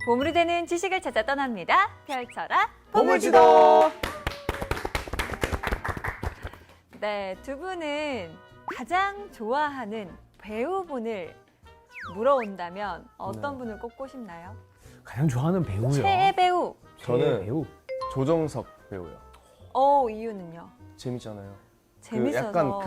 보물이 되는 지식을 찾아 떠납니다. 펼쳐라 보물지도. 네, 두 분은 가장 좋아하는 배우분을 물어온다면 어떤 분을 꼽고 싶나요? 가장 좋아하는 배우요. 최애 배우. 저는 배우. 조정석 배우요. 이유는요? 재밌잖아요. 재밌어서. 약간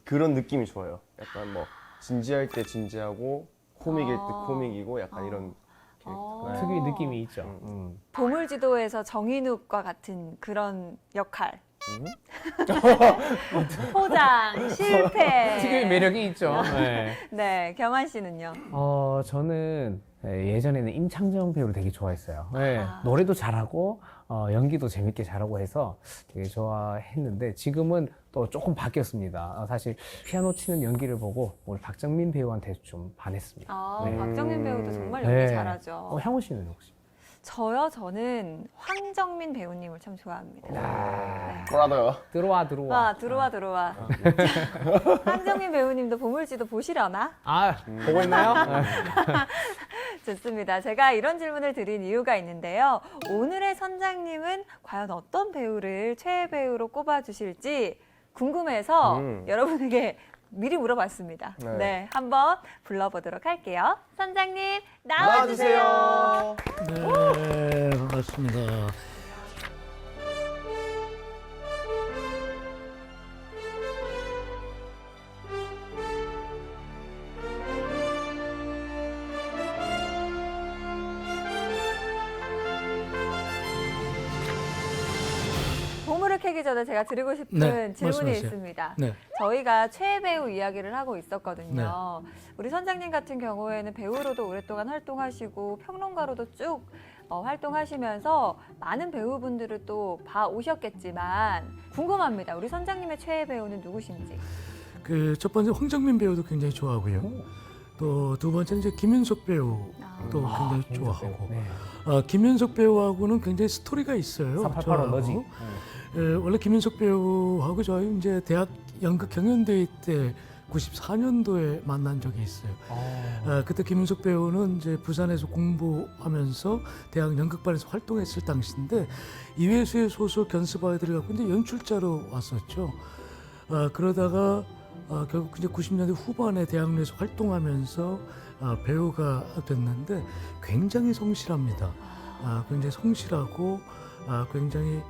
그런 느낌이 좋아요. 약간 뭐 진지할 때 진지하고 코믹일 때 코믹이고 약간 이런 캐릭터. 네. 특유의 느낌이 있죠. 보물지도에서 정인욱과 같은 그런 역할. 음? 포장, 실패. 특유의 매력이 있죠. 네. 네, 경환 씨는요? 저는 예전에는 임창정 배우를 되게 좋아했어요. 네, 아. 노래도 잘하고 연기도 재밌게 잘하고 해서 되게 좋아했는데 지금은 또 조금 바뀌었습니다. 사실 피아노 치는 연기를 보고 우리 박정민 배우한테 좀 반했습니다. 네. 박정민 배우도 정말 연기 네. 잘하죠. 향우 씨는 혹시? 저는 황정민 배우님을 참 좋아합니다. 네. 브라더요. 들어와. 들어와. 황정민 배우님도 보물지도 보시려나? 보고 있나요? 좋습니다. 제가 이런 질문을 드린 이유가 있는데요. 오늘의 선장님은 과연 어떤 배우를 최애 배우로 꼽아주실지 궁금해서 여러분에게 미리 물어봤습니다. 네. 네, 한번 불러보도록 할게요. 선장님 나와주세요. 나와주세요. 네, 반갑습니다. 보물을 캐기 전에 제가 드리고 싶은 네, 질문이 말씀하세요. 있습니다. 네. 저희가 최애 배우 이야기를 하고 있었거든요. 우리 선장님 같은 경우에는 배우로도 오랫동안 활동하시고 평론가로도 쭉 활동하시면서 많은 배우분들을 또 봐오셨겠지만 궁금합니다. 우리 선장님의 최애 배우는 누구신지. 그 첫 번째 황정민 배우도 굉장히 좋아하고요. 또 두 번째는 이제 김윤석 배우도 굉장히 좋아하고. 네. 김윤석 배우하고는 굉장히 스토리가 있어요. 4885 너지. 원래 김윤석 배우하고 저희 이제 대학 연극 경연대회 때 94년도에 만난 적이 있어요. 그때 김윤석 배우는 이제 부산에서 공부하면서 대학 연극반에서 활동했을 당시인데 이회수의 소설 견습아이들을 갖고 이제 연출자로 왔었죠. 그러다가 결국 이제 90년대 후반에 대학 내에서 활동하면서 배우가 됐는데 굉장히 성실합니다. 굉장히 성실하고 굉장히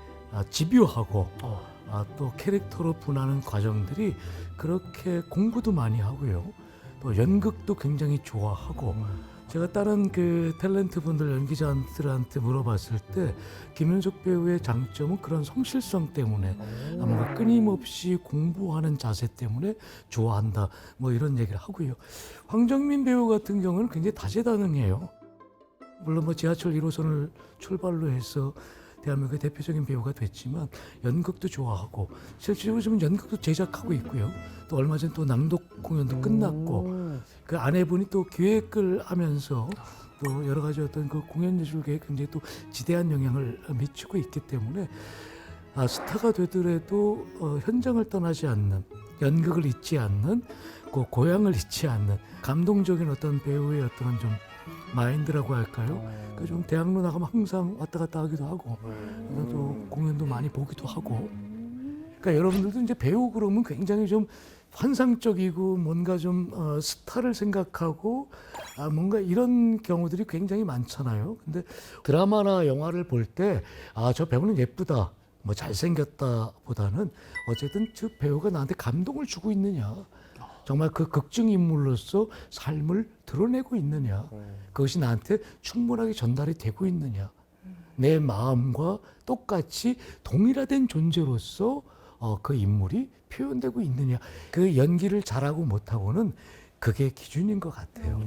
집요하고 또 캐릭터로 분하는 과정들이 그렇게 공부도 많이 하고요. 또 연극도 굉장히 좋아하고 제가 다른 그 탤런트 분들 연기자들한테 물어봤을 때 김윤석 배우의 장점은 그런 성실성 때문에 뭔가 끊임없이 공부하는 자세 때문에 좋아한다 뭐 이런 얘기를 하고요. 황정민 배우 같은 경우는 굉장히 다재다능해요. 물론 뭐 지하철 1호선을 출발로 해서 대한민국의 대표적인 배우가 됐지만 연극도 좋아하고 실제로 지금 연극도 제작하고 있고요. 또 얼마 전 또 낭독 공연도 끝났고 그 아내분이 또 기획을 하면서 또 여러 가지 어떤 그 공연 예술계에 굉장히 또 지대한 영향을 미치고 있기 때문에 스타가 되더라도 현장을 떠나지 않는 연극을 잊지 않는 그 고향을 잊지 않는 감동적인 어떤 배우의 어떤 좀 마인드라고 할까요? 그 좀 대학로 나가면 항상 왔다 갔다 하기도 하고 또 공연도 많이 보기도 하고. 그러니까 여러분들도 이제 배우 그러면 굉장히 좀 환상적이고 뭔가 좀 스타를 생각하고 뭔가 이런 경우들이 굉장히 많잖아요. 근데 드라마나 영화를 볼 때 저 배우는 예쁘다, 뭐 잘생겼다 보다는 어쨌든 저 배우가 나한테 감동을 주고 있느냐. 정말 그 극중 인물로서 삶을 드러내고 있느냐. 그것이 나한테 충분하게 전달이 되고 있느냐. 내 마음과 똑같이 동일화된 존재로서 그 인물이 표현되고 있느냐. 그 연기를 잘하고 못하고는 그게 기준인 것 같아요.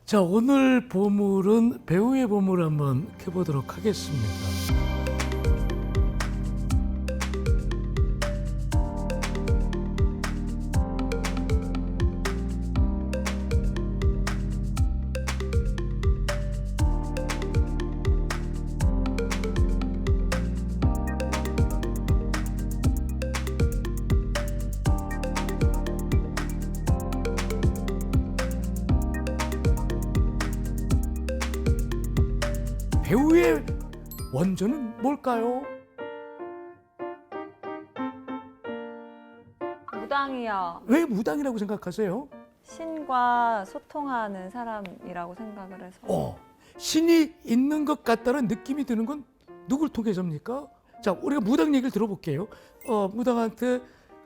자, 오늘 보물은 배우의 보물을 한번 켜보도록 하겠습니다. 배우의 원조는 뭘까요? 무당이요. 왜 무당이라고 생각하세요? 신과 소통하는 사람이라고 생각을 해서. 신이 있는 것 같다는 느낌이 드는 건 누굴 통해서입니까? 자, 우리가 무당 얘기를 들어볼게요. 무당한테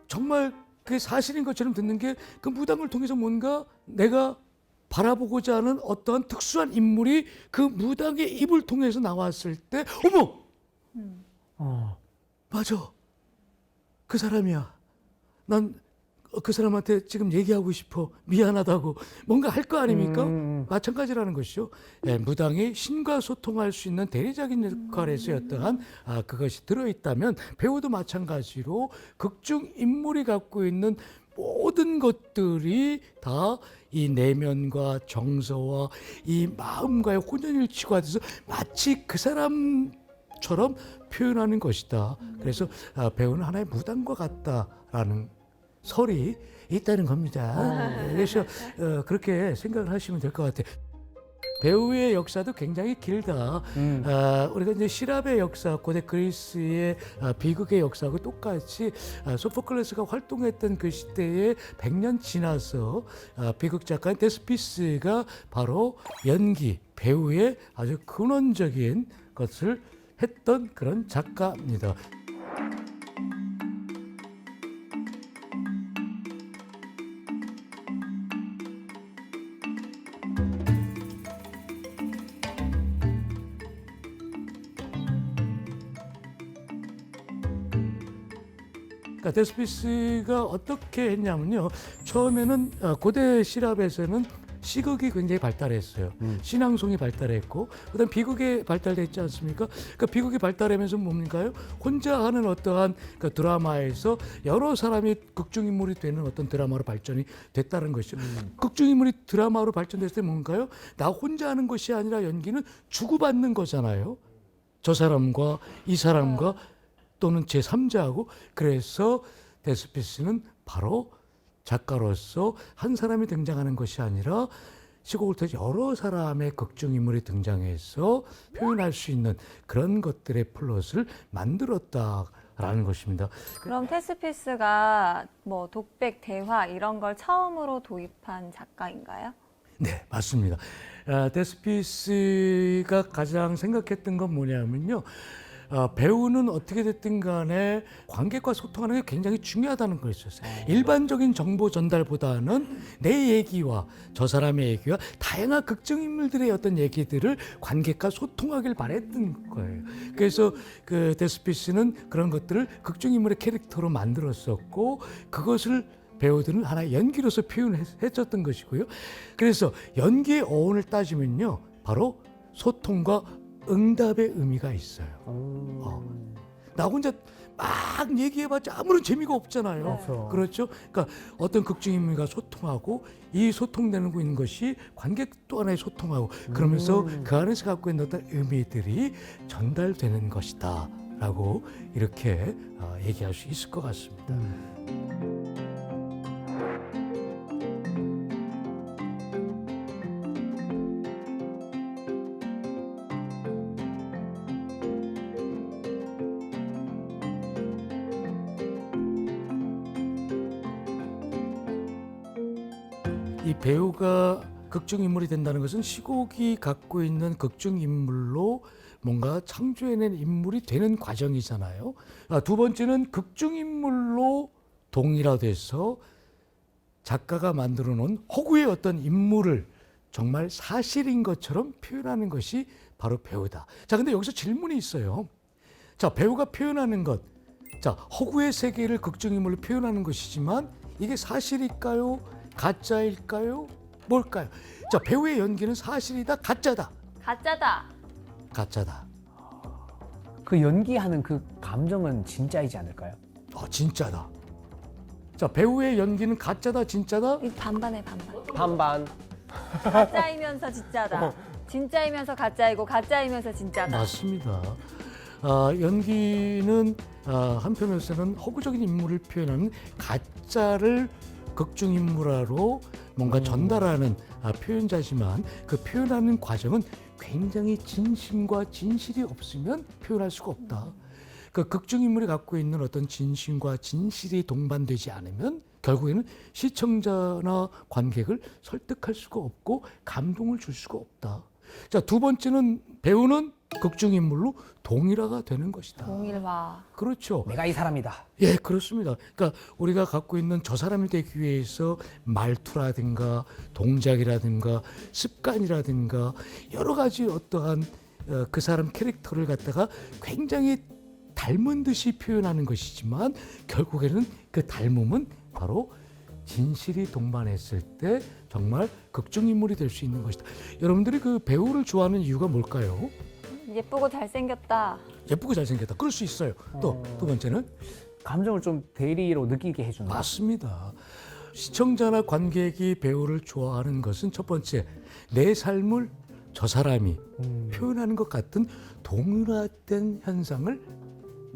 정말 그게 사실인 것처럼 듣는 게 그 무당을 통해서 뭔가 내가 바라보고자 하는 어떠한 특수한 인물이 그 무당의 입을 통해서 나왔을 때, 어머! 맞아. 그 사람이야. 난 그 사람한테 지금 얘기하고 싶어. 미안하다고. 뭔가 할 거 아닙니까? 마찬가지라는 것이죠. 네, 무당이 신과 소통할 수 있는 대리적인 역할에서 어떠한 그것이 들어있다면 배우도 마찬가지로 극중 인물이 갖고 있는 모든 것들이 다 이 내면과 정서와 이 마음과의 혼연일치가 돼서 마치 그 사람처럼 표현하는 것이다. 그래서 배우는 하나의 무당과 같다라는 설이 있다는 겁니다. 그래서 그렇게 생각을 하시면 될 것 같아요. 배우의 역사도 굉장히 길다. 우리가 이제 시랍의 역사, 고대 그리스의 비극의 역사하고 똑같이 소포클레스가 활동했던 그 시대에 100년 지나서 비극 작가인 데스피스가 바로 연기, 배우의 아주 근원적인 것을 했던 그런 작가입니다. 그러니까 데스피스가 어떻게 했냐면요. 처음에는 고대 시랍에서는 시극이 굉장히 발달했어요. 신앙송이 발달했고, 그다음 비극이 발달됐지 않습니까? 그러니까 비극이 발달하면서 뭡니까요? 혼자 하는 어떠한 그 드라마에서 여러 사람이 극중인물이 되는 어떤 드라마로 발전이 됐다는 것이죠. 극중인물이 드라마로 발전됐을 때 뭔가요? 나 혼자 하는 것이 아니라 연기는 주고받는 거잖아요. 저 사람과 이 사람과 또는 제3자하고. 그래서 데스피스는 바로 작가로서 한 사람이 등장하는 것이 아니라 시골부터 여러 사람의 극중인물이 등장해서 표현할 수 있는 그런 것들의 플롯을 만들었다라는 것입니다. 그럼 테스피스가 뭐 독백, 대화 이런 걸 처음으로 도입한 작가인가요? 네, 맞습니다. 데스피스가 가장 생각했던 건 뭐냐면요. 배우는 어떻게 됐든 간에 관객과 소통하는 게 굉장히 중요하다는 거였어요. 일반적인 정보 전달보다는 내 얘기와 저 사람의 얘기와 다양한 극중인물들의 어떤 얘기들을 관객과 소통하길 바랬던 거예요. 그래서 그 데스피스는 그런 것들을 극중인물의 캐릭터로 만들었었고, 그것을 배우들은 하나의 연기로서 표현했었던 것이고요. 그래서 연기의 어원을 따지면요, 바로 소통과 응답의 의미가 있어요. 나 혼자 막 얘기해봤자 아무런 재미가 없잖아요. 그렇죠? 그러니까 어떤 극중인물과 소통하고, 이 소통되는 거 있는 것이 관객 또 하나의 소통하고, 그러면서 그 안에서 갖고 있는 어떤 의미들이 전달되는 것이다 라고 이렇게 얘기할 수 있을 것 같습니다. 이 배우가 극중인물이 된다는 것은 시곡이 갖고 있는 극중인물로 뭔가 창조해낸 인물이 되는 과정이잖아요. 두 번째는 극중인물로 동일화돼서 작가가 만들어 놓은 허구의 어떤 인물을 정말 사실인 것처럼 표현하는 것이 바로 배우다. 자, 근데 여기서 질문이 있어요. 자, 배우가 표현하는 것, 자, 허구의 세계를 극중인물로 표현하는 것이지만 이게 사실일까요? 가짜일까요? 뭘까요? 자, 배우의 연기는 사실이다, 가짜다? 가짜다. 가짜다. 그 연기하는 그 감정은 진짜이지 않을까요? 진짜다. 자, 배우의 연기는 가짜다, 진짜다? 이 반반에 반반. 반반. 가짜이면서 진짜다. 진짜이면서 가짜이고 가짜이면서 진짜다. 맞습니다. 연기는 한편으로서는 허구적인 인물을 표현하는 가짜를 극중인물화로 뭔가 전달하는 표현자지만 그 표현하는 과정은 굉장히 진심과 진실이 없으면 표현할 수가 없다. 그 극중인물이 갖고 있는 어떤 진심과 진실이 동반되지 않으면 결국에는 시청자나 관객을 설득할 수가 없고 감동을 줄 수가 없다. 자, 두 번째는 배우는 극중인물로 동일화가 되는 것이다. 동일화. 그렇죠. 내가 이 사람이다. 예, 그렇습니다. 그러니까 우리가 갖고 있는 저 사람이 되기 위해서 말투라든가 동작이라든가 습관이라든가 여러 가지 어떠한 그 사람 캐릭터를 갖다가 굉장히 닮은 듯이 표현하는 것이지만 결국에는 그 닮음은 바로 진실이 동반했을 때 정말 극중인물이 될 수 있는 것이다. 여러분들이 그 배우를 좋아하는 이유가 뭘까요? 예쁘고 잘생겼다. 예쁘고 잘생겼다. 그럴 수 있어요. 또 두 번째는 감정을 좀 대리로 느끼게 해준다. 맞습니다. 시청자나 관객이 배우를 좋아하는 것은 첫 번째, 내 삶을 저 사람이 표현하는 것 같은 동일화된 현상을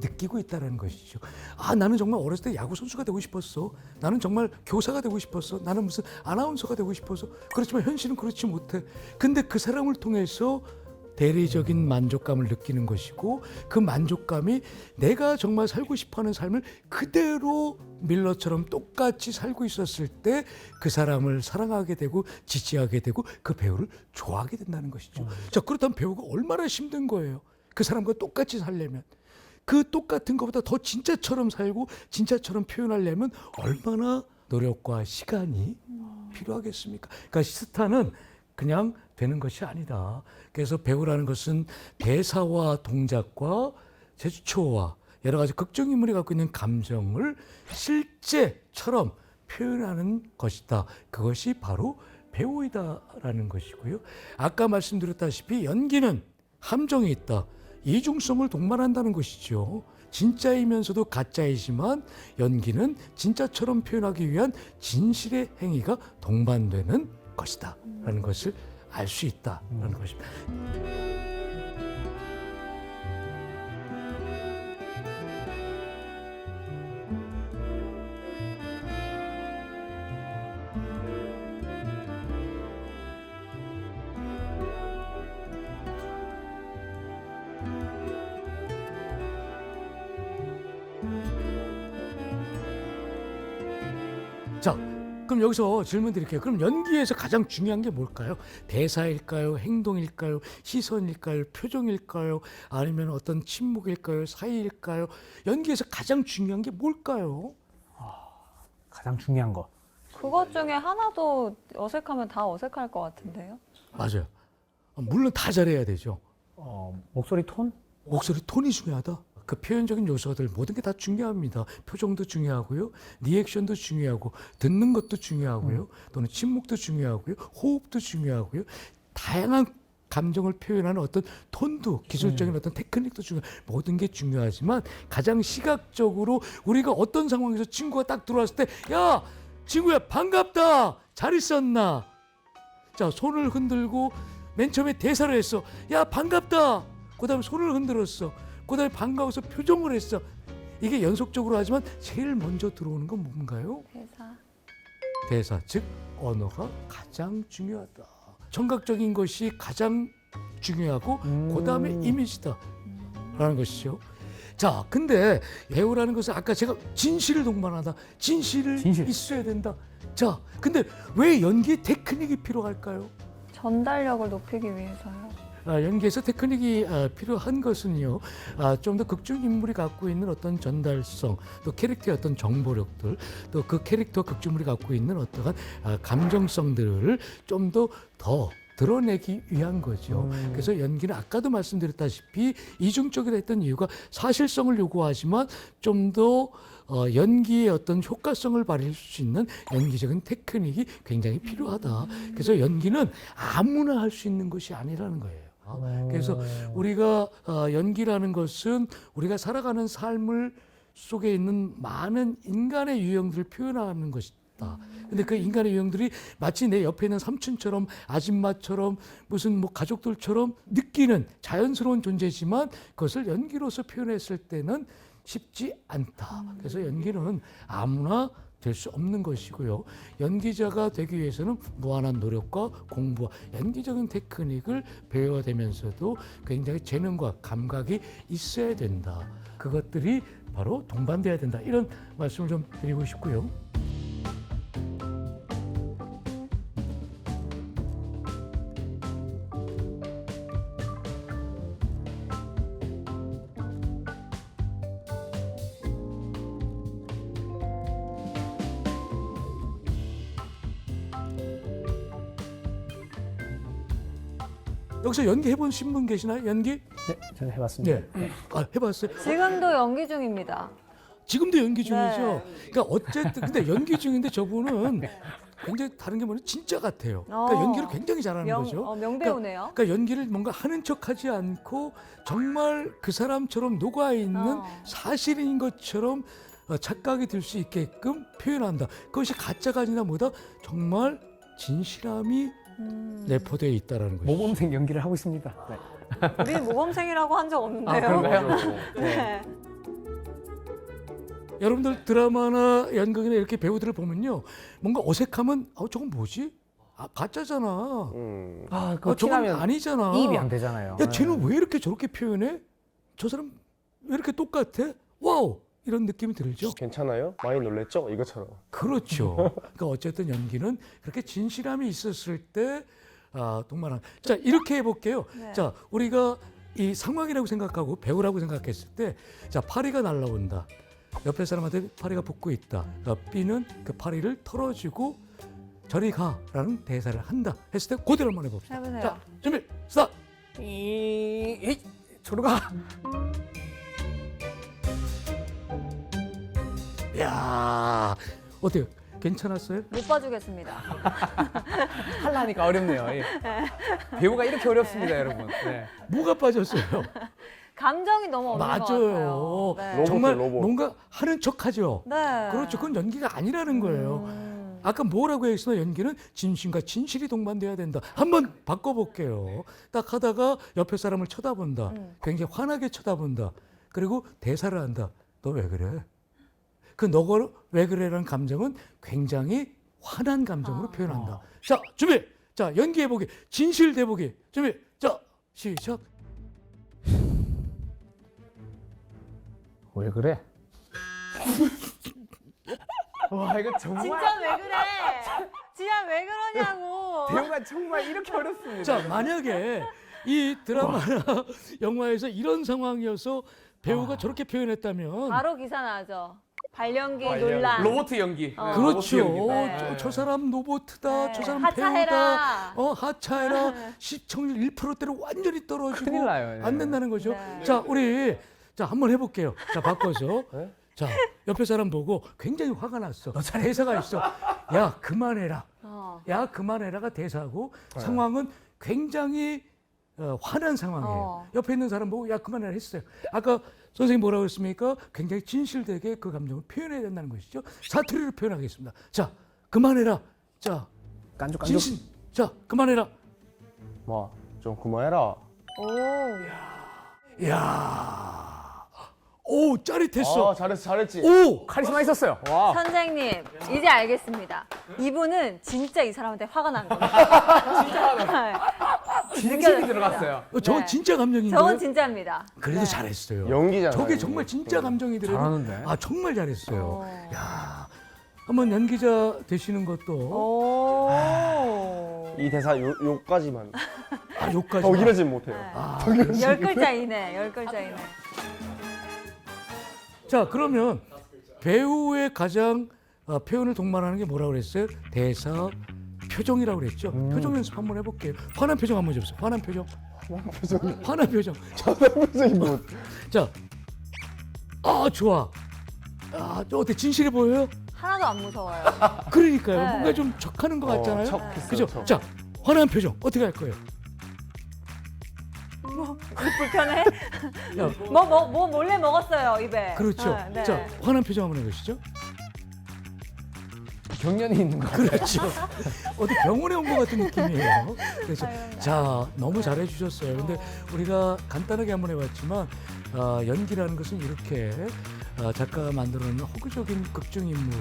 느끼고 있다는 것이죠. 아, 나는 정말 어렸을 때 야구 선수가 되고 싶었어. 나는 정말 교사가 되고 싶었어. 나는 무슨 아나운서가 되고 싶어서. 그렇지만 현실은 그렇지 못해. 근데 그 사람을 통해서 대리적인 만족감을 느끼는 것이고 그 만족감이 내가 정말 살고 싶어하는 삶을 그대로 밀러처럼 똑같이 살고 있었을 때 그 사람을 사랑하게 되고 지지하게 되고 그 배우를 좋아하게 된다는 것이죠. 자, 그렇다면 배우가 얼마나 힘든 거예요. 그 사람과 똑같이 살려면. 그 똑같은 것보다 더 진짜처럼 살고 진짜처럼 표현하려면 얼마나 노력과 시간이 필요하겠습니까? 그러니까 스타는 그냥 되는 것이 아니다. 그래서 배우라는 것은 대사와 동작과 제스처와 여러 가지 극중인물이 갖고 있는 감정을 실제처럼 표현하는 것이다. 그것이 바로 배우이다라는 것이고요. 아까 말씀드렸다시피 연기는 함정이 있다. 이중성을 동반한다는 것이죠. 진짜이면서도 가짜이지만 연기는 진짜처럼 표현하기 위한 진실의 행위가 동반되는 것이다 라는 것을 알 수 있다라는 것입니다. 자, 그럼 여기서 질문 드릴게요. 그럼 연기에서 가장 중요한 게 뭘까요? 대사일까요? 행동일까요? 시선일까요? 표정일까요? 아니면 어떤 침묵일까요? 사이일까요? 연기에서 가장 중요한 게 뭘까요? 가장 중요한 거. 그것 중에 하나도 어색하면 다 어색할 것 같은데요. 맞아요. 물론 다 잘해야 되죠. 목소리 톤? 목소리 톤이 중요하다. 그 표현적인 요소들 모든 게 다 중요합니다. 표정도 중요하고요. 리액션도 중요하고 듣는 것도 중요하고요. 또는 침묵도 중요하고요. 호흡도 중요하고요. 다양한 감정을 표현하는 어떤 톤도 기술적인 어떤 테크닉도 모든 게 중요하지만 가장 시각적으로 우리가 어떤 상황에서 친구가 딱 들어왔을 때 야, 친구야 반갑다. 잘 있었나? 자, 손을 흔들고 맨 처음에 대사를 했어. 야, 반갑다. 그다음에 손을 흔들었어. 그다음에 반가워서 표정을 했어. 이게 연속적으로 하지만 제일 먼저 들어오는 건 뭔가요? 대사. 대사, 즉 언어가 가장 중요하다. 청각적인 것이 가장 중요하고 그다음에 이미지다 라는 것이죠. 자, 근데 배우라는 것은 아까 제가 진실을 동반하다. 진실. 있어야 된다. 자, 근데 왜 연기에 테크닉이 필요할까요? 전달력을 높이기 위해서요. 연기에서 테크닉이 필요한 것은요, 좀 더 극중인물이 갖고 있는 어떤 전달성, 또 캐릭터의 어떤 정보력들, 또 그 캐릭터 극중인물이 갖고 있는 어떠한 감정성들을 좀 더 드러내기 위한 거죠. 그래서 연기는 아까도 말씀드렸다시피 이중적이라 했던 이유가 사실성을 요구하지만 좀 더 연기의 어떤 효과성을 발휘할 수 있는 연기적인 테크닉이 굉장히 필요하다. 그래서 연기는 아무나 할 수 있는 것이 아니라는 거예요. 그래서 우리가 연기라는 것은 우리가 살아가는 삶을 속에 있는 많은 인간의 유형들을 표현하는 것이다. 근데 그 인간의 유형들이 마치 내 옆에 있는 삼촌처럼 아줌마처럼 무슨 뭐 가족들처럼 느끼는 자연스러운 존재지만 그것을 연기로서 표현했을 때는 쉽지 않다. 그래서 연기는 아무나 될 수 없는 것이고요. 연기자가 되기 위해서는 무한한 노력과 공부와 연기적인 테크닉을 배워야 되면서도 굉장히 재능과 감각이 있어야 된다. 그것들이 바로 동반돼야 된다. 이런 말씀을 좀 드리고 싶고요. 여기서 연기 해본 분 계시나요? 연기? 네, 저는 해봤습니다. 네. 아, 해봤어요? 지금도 연기 중입니다. 지금도 연기 중이죠. 네. 그러니까 어쨌든 근데 연기 중인데 저분은 굉장히 다른 게 뭐냐면 진짜 같아요. 그러니까 어. 연기를 굉장히 잘하는 거죠. 명배우네요. 그러니까 연기를 뭔가 하는 척하지 않고 정말 그 사람처럼 녹아 있는 사실인 것처럼 착각이 들 수 있게끔 표현한다. 그것이 가짜가 아니라 뭐다? 정말 진실함이 내포되어 있다라는 거죠. 모범생 연기를 하고 있습니다. 네. 우리는 모범생이라고 한 적 없는데요. 그런가요? 네. 여러분들 드라마나 연극이나 이렇게 배우들을 보면요, 뭔가 어색하면 저건 뭐지? 가짜잖아. 아, 그거 저건 티나면 아니잖아. 이입이 안 되잖아요. 야, 쟤는 왜 이렇게 저렇게 표현해? 저 사람 왜 이렇게 똑같아? 와우! 이런 느낌이 들죠? 괜찮아요? 많이 놀랬죠? 이것처럼. 그렇죠. 그러니까 어쨌든 연기는 그렇게 진실함이 있었을 때 동반한. 자, 이렇게 해볼게요. 네. 자, 우리가 이 상황이라고 생각하고 배우라고 생각했을 때, 자, 파리가 날라온다. 옆에 사람한테 파리가 붙고 있다. 그러니까 B는 그 파리를 털어주고 저리 가라는 대사를 한다. 했을 때 그대로 한번 해봅시다. 해보세요. 자, 준비, 스타트! 저리 가. 야, 어때요? 괜찮았어요? 못 봐주겠습니다. 하려니까 어렵네요. 예. 배우가 이렇게 어렵습니다, 여러분. 네. 뭐가 빠졌어요? 감정이 너무 없는 것 맞아요. 같아요. 네. 로봇. 정말 로봇. 뭔가 하는 척하죠. 네. 그렇죠. 그건 연기가 아니라는 거예요. 아까 뭐라고 했어? 연기는 진심과 진실이 동반돼야 된다. 한번 바꿔볼게요. 딱 하다가 옆에 사람을 쳐다본다. 굉장히 환하게 쳐다본다. 그리고 대사를 한다. 너 왜 그래? 그 너가 왜 그래라는 감정은 굉장히 화난 감정으로 표현한다. 자, 준비. 자, 연기해보기. 진실 대보기. 준비. 자, 시작. 왜 그래? 와, 이거 정말 진짜 왜 그래? 진짜 왜 그러냐고. 배우가 정말 이렇게 어렵습니다. 자, 만약에 이 드라마나 영화에서 이런 상황이어서 배우가 저렇게 표현했다면 바로 기사 나죠. 발연기 논란. 로봇 연기. 그렇죠. 네. 저 사람 로봇이다. 네. 저 사람 하차해라. 배우다. 하차해라. 시청률 1%대로 완전히 떨어지고 큰일 나요. 예. 안 된다는 거죠. 네. 자, 우리 한번 해볼게요. 자, 바꿔서. 네? 자, 옆에 사람 보고 굉장히 화가 났어. 대사가 있어. 야, 그만해라. 야, 그만해라가 대사고 상황은 굉장히 화난 상황이에요. 옆에 있는 사람 보고 야, 그만해라 했어요. 아까 선생님 뭐라고 했습니까? 굉장히 진실되게 그 감정을 표현해야 된다는 것이죠. 사투리로 표현하겠습니다. 자, 그만해라. 자, 깐죽깐죽. 진실. 자, 그만해라. 뭐, 좀 그만해라. 오. 야, 오, 짜릿했어. 잘했지. 오, 카리스마 있었어요. 와. 선생님, 이제 알겠습니다. 이분은 진짜 이 사람한테 화가 난 겁니다. 진짜 진심이 들어갔어요. 저건 네. 진짜 감정인데요. 저건 진짜입니다. 그래도 네. 잘했어요. 연기잖아요. 저게 정말 진짜 감정이 들어요. 잘하는데. 정말 잘했어요. 오. 야, 한번 연기자 되시는 것도 오. 이 대사 요까지만. 요까지. 더 길어지면 못해요. 네. 10글자 이내, 10글자 이내. 자, 그러면 배우의 가장 표현을 동반하는 게 뭐라고 그랬어요? 대사, 표정이라고 그랬죠. 표정 연습 한번 해볼게요. 화난 표정 한번 해보세요. 화난 표정. 화난 표정. 표정이 뭐. 자, 좋아. 저 어때? 진실해 보여요? 하나도 안 무서워요. 그러니까요. 네. 뭔가 좀 척하는 것 같잖아요. 척했어요, 그죠? 척. 자, 화난 표정 어떻게 할 거예요? 불편해? 야, 뭐 몰래 먹었어요, 입에. 그렇죠. 네, 네. 자, 화난 표정 한번 해보시죠. 경련이 있는 거 같아요. 그렇죠. 어디 병원에 온 것 같은 느낌이에요. 그래서 아유, 자, 너무 잘해 주셨어요. 근데 우리가 간단하게 한번 해봤지만 연기라는 것은 이렇게 작가가 만들어놓은 호구적인 극중 인물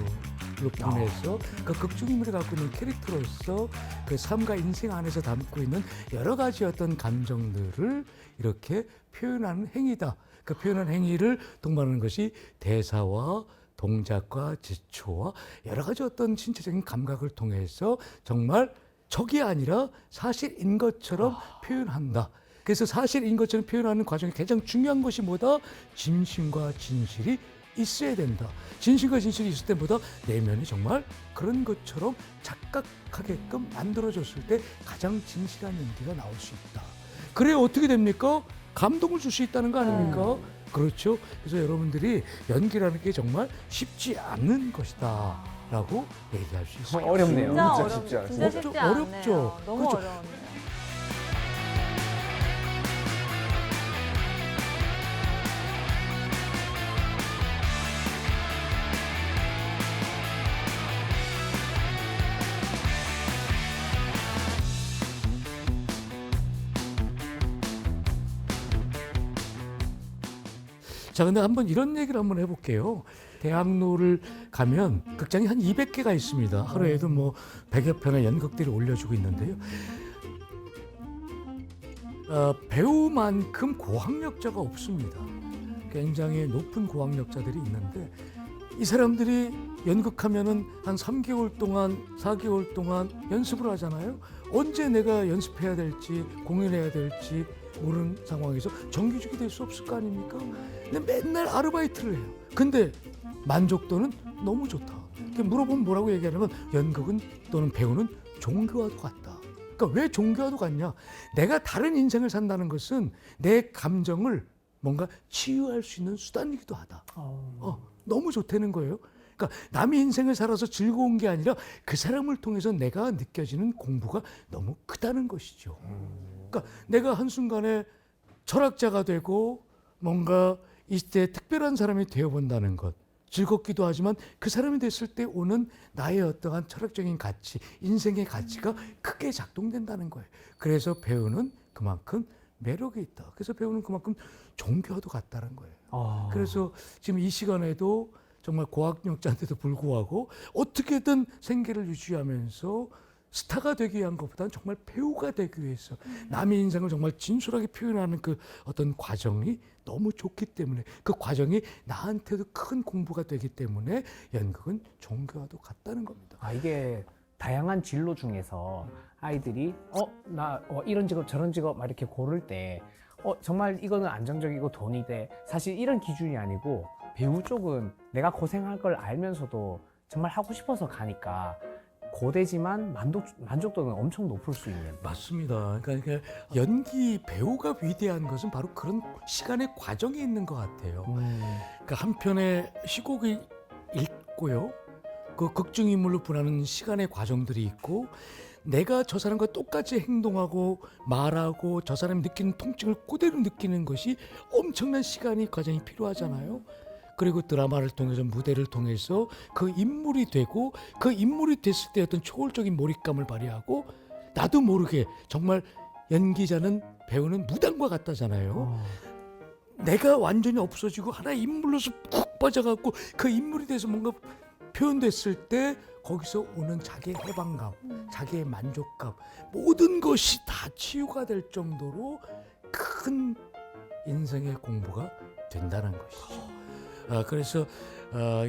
보내서 그 극중인물이 갖고 있는 캐릭터로서 그 삶과 인생 안에서 담고 있는 여러 가지 어떤 감정들을 이렇게 표현하는 행위다. 그 표현한 행위를 동반하는 것이 대사와 동작과 지초와 여러 가지 어떤 신체적인 감각을 통해서 정말 적이 아니라 사실인 것처럼 표현한다. 그래서 사실인 것처럼 표현하는 과정에 가장 중요한 것이 뭐다? 진심과 진실이 있어야 된다. 진실과 진실이 있을 때보다 내면이 정말 그런 것처럼 착각하게끔 만들어졌을 때 가장 진실한 연기가 나올 수 있다. 그래 어떻게 됩니까? 감동을 줄 수 있다는 거 아닙니까? 그렇죠. 그래서 여러분들이 연기라는 게 정말 쉽지 않은 것이다 라고 얘기할 수 있어요. 어렵네요. 진짜 진짜 쉽지 어렵, 진짜 않습니다. 쉽지 어렵죠. 않네요. 너무 그렇죠. 어려웠네요. 자, 근데 한번 이런 얘기를 한번 해볼게요. 대학로를 가면 극장이 한 200개가 있습니다. 하루에도 뭐 100여 편의 연극들이 올려주고 있는데요. 배우만큼 고학력자가 없습니다. 굉장히 높은 고학력자들이 있는데 이 사람들이 연극하면은 한 3개월 동안, 4개월 동안 연습을 하잖아요. 언제 내가 연습해야 될지, 공연해야 될지 모르는 상황에서 정규직이 될 수 없을 거 아닙니까? 근데 맨날 아르바이트를 해요. 근데 만족도는 너무 좋다. 물어보면 뭐라고 얘기하냐면 연극은 또는 배우는 종교와도 같다. 그러니까 왜 종교와도 같냐? 내가 다른 인생을 산다는 것은 내 감정을 뭔가 치유할 수 있는 수단이기도 하다. 너무 좋다는 거예요. 그러니까 남의 인생을 살아서 즐거운 게 아니라 그 사람을 통해서 내가 느껴지는 공부가 너무 크다는 것이죠. 그러니까 내가 한순간에 철학자가 되고 뭔가 이때 특별한 사람이 되어본다는 것. 즐겁기도 하지만 그 사람이 됐을 때 오는 나의 어떠한 철학적인 가치, 인생의 가치가 크게 작동된다는 거예요. 그래서 배우는 그만큼 매력이 있다. 그래서 배우는 그만큼 종교와도 같다는 거예요. 그래서 지금 이 시간에도 정말 고학력자인데도 불구하고 어떻게든 생계를 유지하면서 스타가 되기 위한 것보다는 정말 배우가 되기 위해서 남의 인생을 정말 진솔하게 표현하는 그 어떤 과정이 너무 좋기 때문에 그 과정이 나한테도 큰 공부가 되기 때문에 연극은 종교와도 같다는 겁니다. 이게 다양한 진로 중에서 아이들이 이런 직업 저런 직업 막 이렇게 고를 때 정말 이거는 안정적이고 돈이 돼. 사실 이런 기준이 아니고 배우 쪽은 내가 고생할 걸 알면서도 정말 하고 싶어서 가니까 고되지만 만족도는 엄청 높을 수 있는. 맞습니다. 그러니까 연기 배우가 위대한 것은 바로 그런 시간의 과정에 있는 것 같아요. 그러니까 한 편의 시곡이 있고요. 그 극중인물로 분하는 시간의 과정들이 있고 내가 저 사람과 똑같이 행동하고 말하고 저 사람이 느끼는 통증을 그대로 느끼는 것이 엄청난 시간이 과정이 필요하잖아요. 그리고 드라마를 통해서 무대를 통해서 그 인물이 되고 그 인물이 됐을 때 어떤 초월적인 몰입감을 발휘하고 나도 모르게 정말 연기자는 배우는 무당과 같다잖아요. 내가 완전히 없어지고 하나의 인물로서 푹 빠져갖고 그 인물이 돼서 뭔가 표현됐을 때 거기서 오는 자기의 해방감, 자기의 만족감 모든 것이 다 치유가 될 정도로 큰 인생의 공부가 된다는 것이죠. 그래서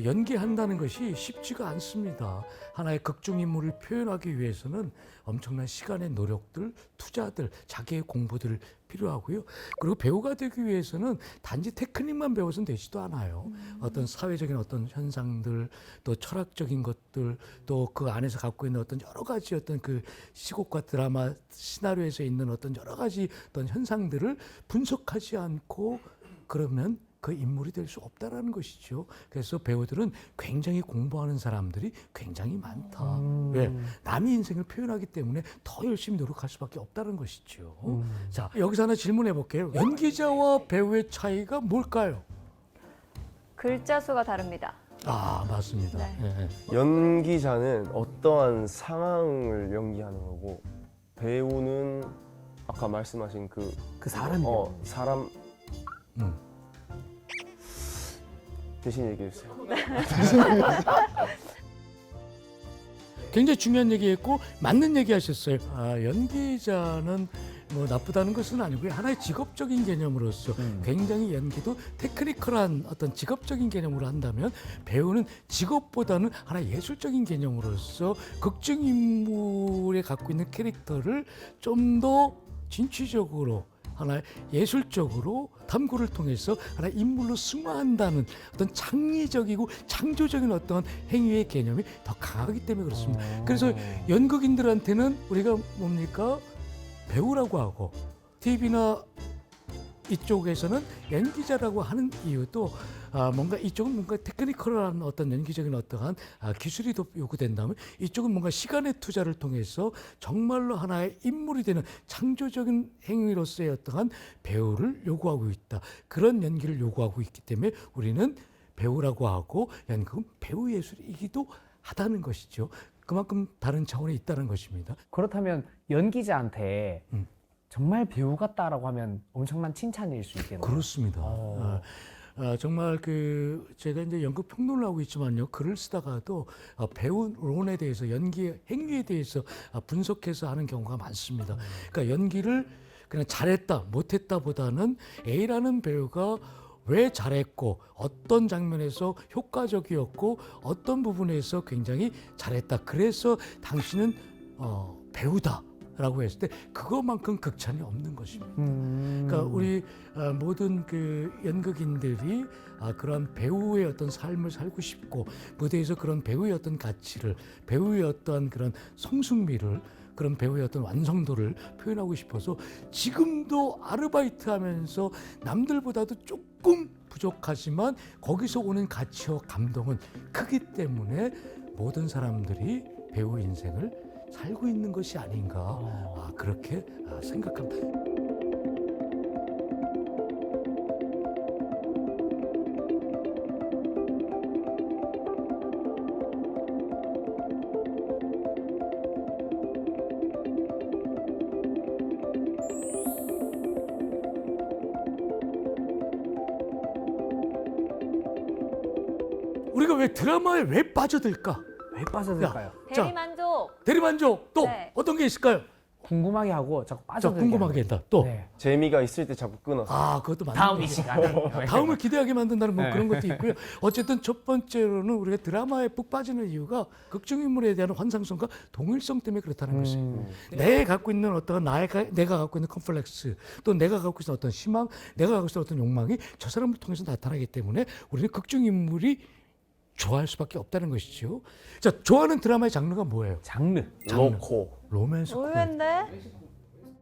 연기한다는 것이 쉽지가 않습니다. 하나의 극중인물을 표현하기 위해서는 엄청난 시간의 노력들, 투자들, 자기의 공부들 필요하고요. 그리고 배우가 되기 위해서는 단지 테크닉만 배워서는 되지도 않아요. 어떤 사회적인 어떤 현상들, 또 철학적인 것들, 또 그 안에서 갖고 있는 어떤 여러 가지 어떤 그 시곡과 드라마, 시나리오에서 있는 어떤 여러 가지 어떤 현상들을 분석하지 않고 그러면 그 인물이 될 수 없다라는 것이죠. 그래서 배우들은 굉장히 공부하는 사람들이 굉장히 많다. 왜? 남의 인생을 표현하기 때문에 더 열심히 노력할 수밖에 없다는 것이죠. 자, 여기서 하나 질문해 볼게요. 연기자와 배우의 차이가 뭘까요? 글자 수가 다릅니다. 맞습니다. 네. 예. 연기자는 어떠한 상황을 연기하는 거고 배우는 아까 말씀하신 그 사람이 사람 대신 얘기해 주세요. 굉장히 중요한 얘기했고 맞는 얘기하셨어요. 연기자는 뭐 나쁘다는 것은 아니고요. 하나의 직업적인 개념으로서 굉장히 연기도 테크니컬한 어떤 직업적인 개념으로 한다면 배우는 직업보다는 하나의 예술적인 개념으로서 극중 인물에 갖고 있는 캐릭터를 좀 더 진취적으로 하나의 예술적으로 탐구를 통해서 하나의 인물로 승화한다는 어떤 창의적이고 창조적인 어떤 행위의 개념이 더 강하기 때문에 그렇습니다. 그래서 연극인들한테는 우리가 뭡니까? 배우라고 하고 TV나 이쪽에서는 연기자라고 하는 이유도 뭔가 이쪽은 뭔가 테크니컬한 어떤 연기적인 어떠한 기술이 더 요구된다면 이쪽은 뭔가 시간의 투자를 통해서 정말로 하나의 인물이 되는 창조적인 행위로서의 어떠한 배우를 요구하고 있다. 그런 연기를 요구하고 있기 때문에 우리는 배우라고 하고 연극은 배우 예술이기도 하다는 것이죠. 그만큼 다른 차원에 있다는 것입니다. 그렇다면 연기자한테 정말 배우 같다라고 하면 엄청난 칭찬일 수 있겠네요. 그렇습니다. 정말 제가 이제 연극 평론을 하고 있지만요, 글을 쓰다가도 배우론에 대해서 연기 행위에 대해서 분석해서 하는 경우가 많습니다. 그러니까 연기를 그냥 잘했다 못했다보다는 A라는 배우가 왜 잘했고 어떤 장면에서 효과적이었고 어떤 부분에서 굉장히 잘했다. 그래서 당신은 배우다. 라고 했을 때 그것만큼 극찬이 없는 것입니다. 그러니까 우리 모든 연극인들이 그런 배우의 어떤 삶을 살고 싶고 무대에서 그런 배우의 어떤 가치를 배우의 어떤 그런 성숙미를 그런 배우의 어떤 완성도를 표현하고 싶어서 지금도 아르바이트하면서 남들보다도 조금 부족하지만 거기서 오는 가치와 감동은 크기 때문에 모든 사람들이 배우 인생을 살고 있는 것이 아닌가 그렇게 생각합니다. 우리가 왜 드라마에 왜 빠져들까? 왜 빠져들까요? 자, 대리만족. 대리만족 또 네. 어떤 게 있을까요? 궁금하게 하고 자꾸 자, 빠져들게 궁금하게 하는 했다. 또 거예요. 네. 재미가 있을 때 자꾸 끊어서. 그것도 맞는 다음 이 거죠. 시간에 다음을 기대하게 만든다는 뭐 네. 그런 것도 있고요. 어쨌든 첫 번째로는 우리가 드라마에 푹 빠지는 이유가 극중 인물에 대한 환상성과 동일성 때문에 그렇다는 것입니다. 내 갖고 있는 어떤 내가 갖고 있는 컴플렉스 또 내가 갖고 있는 어떤 희망, 내가 갖고 있는 어떤 욕망이 저 사람을 통해서 나타나기 때문에 우리는 극중 인물이 좋아할 수밖에 없다는 것이죠. 자, 좋아하는 드라마의 장르가 뭐예요? 장르. 로코. 로맨스. 의외인데?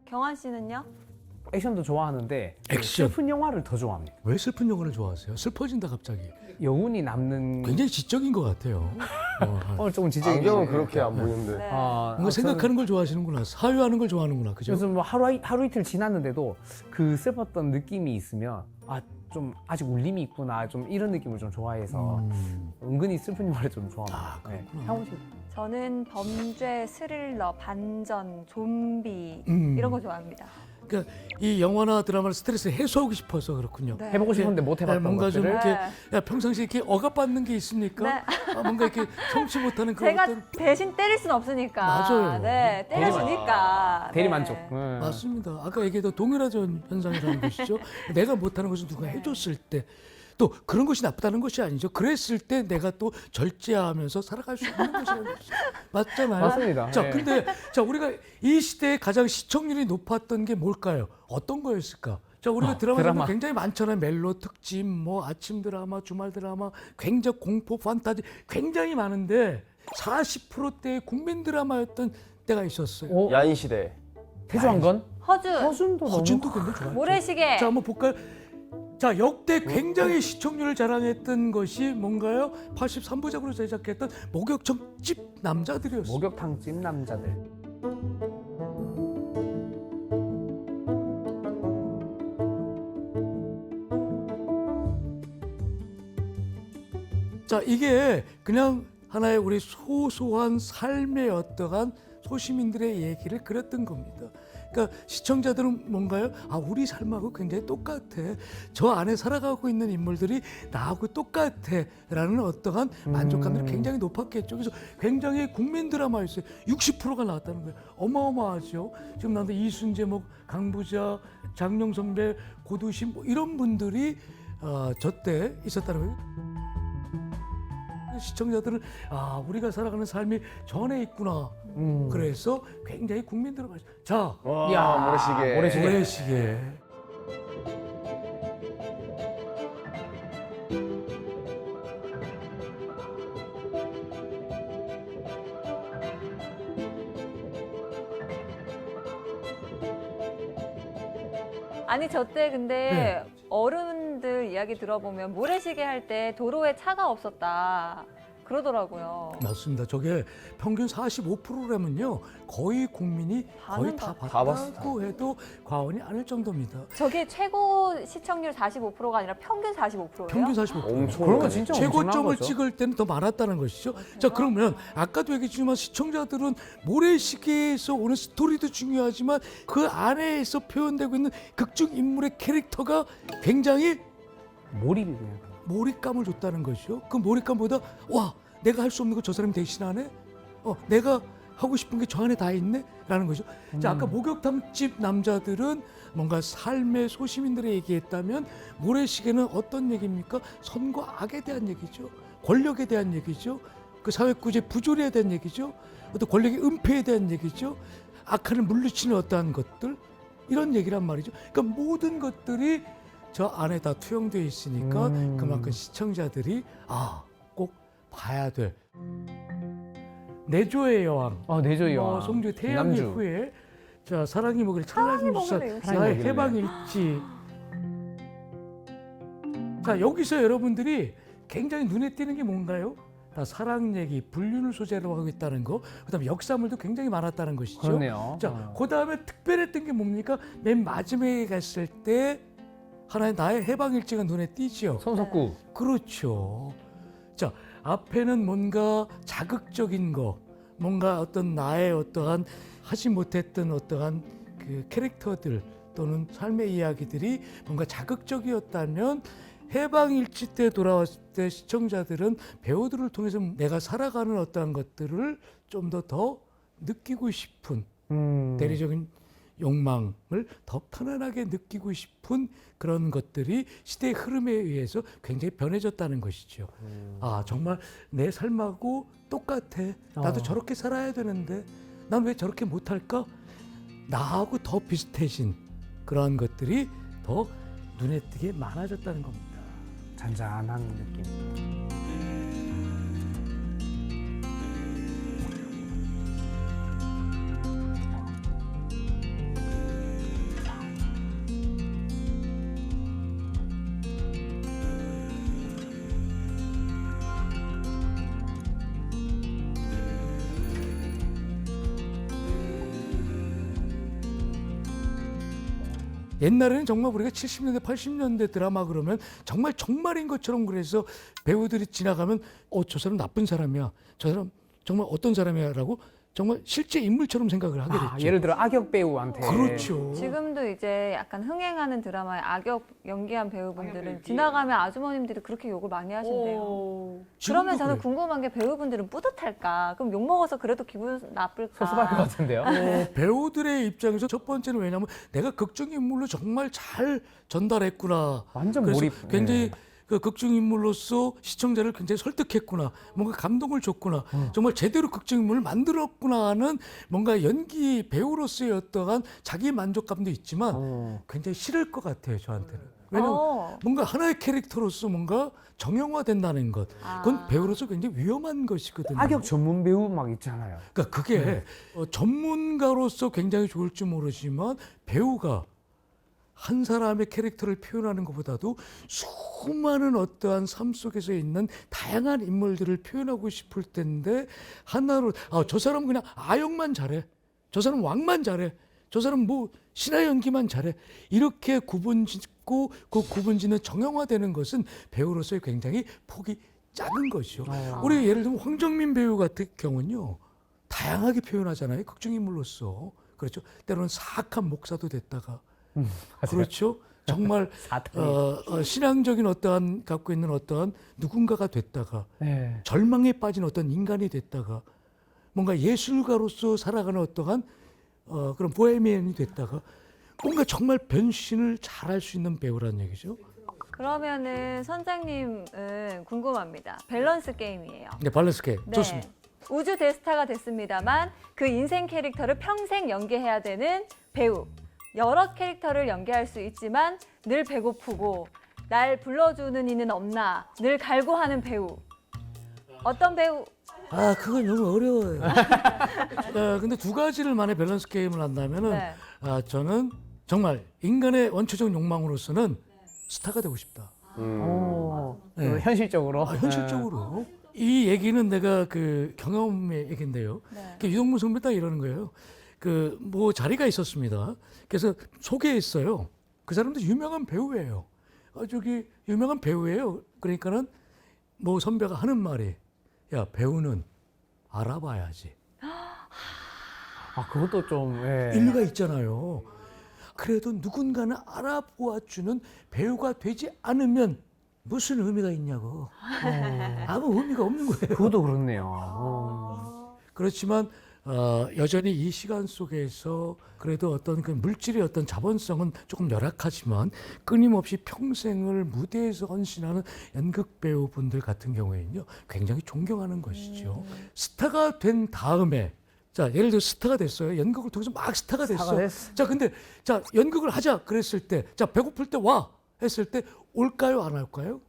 경환 씨는요? 액션도 좋아하는데 액션. 슬픈 영화를 더 좋아합니다. 왜 슬픈 영화를 좋아하세요? 슬퍼진다 갑자기. 여운이 남는. 굉장히 지적인 것 같아요. 오늘 조금 지적인. 안경은 그렇게 안 보이는데. 네. 뭔가 생각하는 걸 좋아하시는구나. 사유하는 걸 좋아하는구나. 그죠? 요즘 뭐 하루 이틀 지났는데도 그 슬펐던 느낌이 있으면 좀 아직 울림이 있구나 좀 이런 느낌을 좀 좋아해서 은근히 슬픈 영화를 좀 좋아합니다. 그렇구나. 향후 씨. 저는 범죄, 스릴러, 반전, 좀비 이런 거 좋아합니다. 그러니까 이 영화나 드라마를 스트레스 해소하고 싶어서 그렇군요. 네. 해보고 싶은데 못 해봤던 뭔가 좀 것들을. 이렇게 네. 평상시에 이렇게 억압받는 게 있습니까? 네. 뭔가 이렇게 성취 못하는 그런 제가 어떤 대신 때릴 순 없으니까. 맞아요. 네, 때려주니까. 대리만족. 네. 맞습니다. 아까 얘기했던 동일화전 현상이라는 것이죠. 내가 못하는 것을 누가 해줬을 때 또 그런 것이 나쁘다는 것이 아니죠. 그랬을 때 내가 또 절제하면서 살아갈 수 있는 것이라는 것이죠. 맞잖아요. 맞습니다. 자, 네. 근데 우리가 이 시대에 가장 시청률이 높았던 게 뭘까요? 어떤 거였을까? 자, 우리가 드라마 굉장히 많잖아요. 멜로 특집, 뭐 아침 드라마, 주말 드라마, 굉장히 공포, 판타지 굉장히 많은데 40%대의 국민 드라마였던 때가 있었어요. 야인 시대. 태조왕건? 허준, 허준도 굉장히 좋아요. 모래시계. 자, 한번 볼까요? 자, 역대 굉장히 시청률을 자랑했던 것이 뭔가요? 83부작으로 제작했던 목욕탕집 남자들이었어요. 목욕탕집 남자들. 자, 이게 그냥 하나의 우리 소소한 삶의 어떠한 소시민들의 얘기를 그렸던 겁니다. 그러니까 시청자들은 뭔가요? 아, 우리 삶하고 굉장히 똑같아. 저 안에 살아가고 있는 인물들이 나하고 똑같아. 라는 어떠한 만족감들이 굉장히 높았겠죠. 그래서 굉장히 국민 드라마였어요. 60%가 나왔다는 거예요. 어마어마하죠. 지금 나한테 이순재, 뭐 강부자, 장영 선배, 고두심 뭐 이런 분들이 저 때 있었다는 거예요. 시청자들은 아, 우리가 살아가는 삶이 전에 있구나. 그래서 굉장히 국민 드라마. 자, 와, 모래시계. 모래시계. 아니 저 때 근데 어른들 이야기 들어보면 모래시계 할 때 도로에 차가 없었다 그러더라고요. 맞습니다. 저게 평균 45%라면요. 거의 국민이 거의 다 봤다고 해도 과언이 아닐 정도입니다. 저게 최고 시청률 45%가 아니라 평균 45%예요? 평균 45%. 엄청 그런 거 진짜 엄청난 최고점을 거죠. 찍을 때는 더 많았다는 것이죠. 자, 그러면 아까도 얘기했지만 시청자들은 모래시계에서 오는 스토리도 중요하지만 그 안에서 표현되고 있는 극중 인물의 캐릭터가 굉장히 몰입이 그냥. 몰입감을 줬다는 것이죠. 그 몰입감보다 와, 내가 할 수 없는 거 저 사람이 대신하네. 내가 하고 싶은 게 저 안에 다 있네. 라는 거죠. 자, 아까 목욕탕집 남자들은 뭔가 삶의 소시민들의 얘기했다면 모래시계는 어떤 얘기입니까? 선과 악에 대한 얘기죠. 권력에 대한 얘기죠. 그 사회구조의 부조리에 대한 얘기죠. 어떤 권력의 은폐에 대한 얘기죠. 악한을 물리치는 어떠한 것들 이런 얘기란 말이죠. 그러니까 모든 것들이 저 안에 다 투영되어 있으니까 그만큼 시청자들이 꼭 봐야 될 내조의 여왕, 내조의 여왕. 송주 태양의 남주. 후예, 자 사랑이 먹으리 찰나신 부산 먹으리 나의 일지. 해방일지. 자, 여기서 여러분들이 굉장히 눈에 띄는 게 뭔가요? 다 사랑 얘기, 불륜을 소재로 하고 있다는 거, 그다음에 역사물도 굉장히 많았다는 것이죠. 그러네요. 자, 그다음에 특별했던 게 뭡니까? 맨 마지막에 갔을 때 하나의 나의 해방일지가 눈에 띄죠. 손석구. 그렇죠. 자, 앞에는 뭔가 자극적인 거, 뭔가 어떤 나의 어떠한 하지 못했던 어떠한 그 캐릭터들 또는 삶의 이야기들이 뭔가 자극적이었다면 해방일지 때 돌아왔을 때 시청자들은 배우들을 통해서 내가 살아가는 어떠한 것들을 좀 더 느끼고 싶은 대리적인 욕망을 더 편안하게 느끼고 싶은 그런 것들이 시대의 흐름에 의해서 굉장히 변해졌다는 것이죠. 아, 정말 내 삶하고 똑같아. 나도 저렇게 살아야 되는데 난 왜 저렇게 못할까? 나하고 더 비슷해진 그러한 것들이 더 눈에 띄게 많아졌다는 겁니다. 잔잔한 느낌. 옛날에는 정말 우리가 70년대, 80년대 드라마 그러면 정말 정말인 것처럼 그래서 배우들이 지나가면 저 사람 나쁜 사람이야. 저 사람 정말 어떤 사람이야 라고 정말 실제 인물처럼 생각을 하게 됐죠. 예를 들어 악역 배우한테. 그렇죠. 지금도 이제 약간 흥행하는 드라마에 악역 연기한 배우분들은 지나가면 아주머님들이 그렇게 욕을 많이 하신대요. 그러면 저는 그래요. 궁금한 게 배우분들은 뿌듯할까? 그럼 욕 먹어서 그래도 기분 나쁠까? 섭섭할 것 같은데요. 배우들의 입장에서 첫 번째는 왜냐하면 내가 극중 인물로 정말 잘 전달했구나. 완전 그래서 몰입. 굉장히 그 극중 인물로서 시청자를 굉장히 설득했구나. 뭔가 감동을 줬구나. 정말 제대로 극중 인물을 만들었구나 하는 뭔가 연기 배우로서의 어떠한 자기 만족감도 있지만 굉장히 싫을 것 같아요, 저한테는. 왜냐하면 뭔가 하나의 캐릭터로서 뭔가 정형화된다는 것. 그건 배우로서 굉장히 위험한 것이거든요. 악역 전문 배우 막 있잖아요. 그러니까 그게 전문가로서 굉장히 좋을지 모르지만 배우가 한 사람의 캐릭터를 표현하는 것보다도 수많은 어떠한 삶 속에서 있는 다양한 인물들을 표현하고 싶을 텐데 하나로 저 사람은 그냥 아역만 잘해. 저 사람은 왕만 잘해. 저 사람은 뭐 신화 연기만 잘해. 이렇게 구분짓고 그 구분짓는 정형화되는 것은 배우로서의 굉장히 폭이 작은 것이죠. 어. 우리 예를 들면 황정민 배우 같은 경우는요, 다양하게 표현하잖아요. 극중인물로서. 그렇죠. 때로는 사악한 목사도 됐다가, 그렇죠. 정말 사탄이. 신앙적인 어떠한 갖고 있는 어떠한 누군가가 됐다가, 네. 절망에 빠진 어떤 인간이 됐다가, 뭔가 예술가로서 살아가는 어떠한 그런 보헤미안이 됐다가, 뭔가 정말 변신을 잘할 수 있는 배우라는 얘기죠. 그러면은 선장님은 궁금합니다. 밸런스 게임이에요. 네, 밸런스 게임 좋습니다. 우주 대스타가 됐습니다만 그 인생 캐릭터를 평생 연기해야 되는 배우. 여러 캐릭터를 연기할 수 있지만 늘 배고프고 날 불러주는 이는 없나 늘 갈구하는 배우. 어떤 배우? 아, 그건 너무 어려워요. 근데 두 가지를 만에 밸런스 게임을 한다면은 네. 저는 정말 인간의 원초적 욕망으로서는 스타가 되고 싶다. 네. 현실적으로. 현실적으로. 이 얘기는 내가 그 경험의 얘기인데요. 네. 유동문 선배 딱 이러는 거예요. 그 뭐 자리가 있었습니다. 그래서 소개했어요. 그 사람도 유명한 배우예요. 저기 유명한 배우예요. 그러니까는 뭐 선배가 하는 말이, 야, 배우는 알아봐야지. 아, 그것도 좀. 예. 일리가 있잖아요. 그래도 누군가는 알아보아주는 배우가 되지 않으면 무슨 의미가 있냐고. 아무 의미가 없는 거예요. 그것도 그렇네요. 그렇지만 여전히 이 시간 속에서 그래도 어떤 그 물질의 어떤 자본성은 조금 열악하지만 끊임없이 평생을 무대에서 헌신하는 연극 배우분들 같은 경우에는요, 굉장히 존경하는 것이죠. 스타가 된 다음에, 자, 예를 들어 스타가 됐어요. 연극을 통해서 막 스타가 됐어. 자, 근데 자, 연극을 하자 그랬을 때, 자, 배고플 때 와 했을 때 올까요, 안 올까요?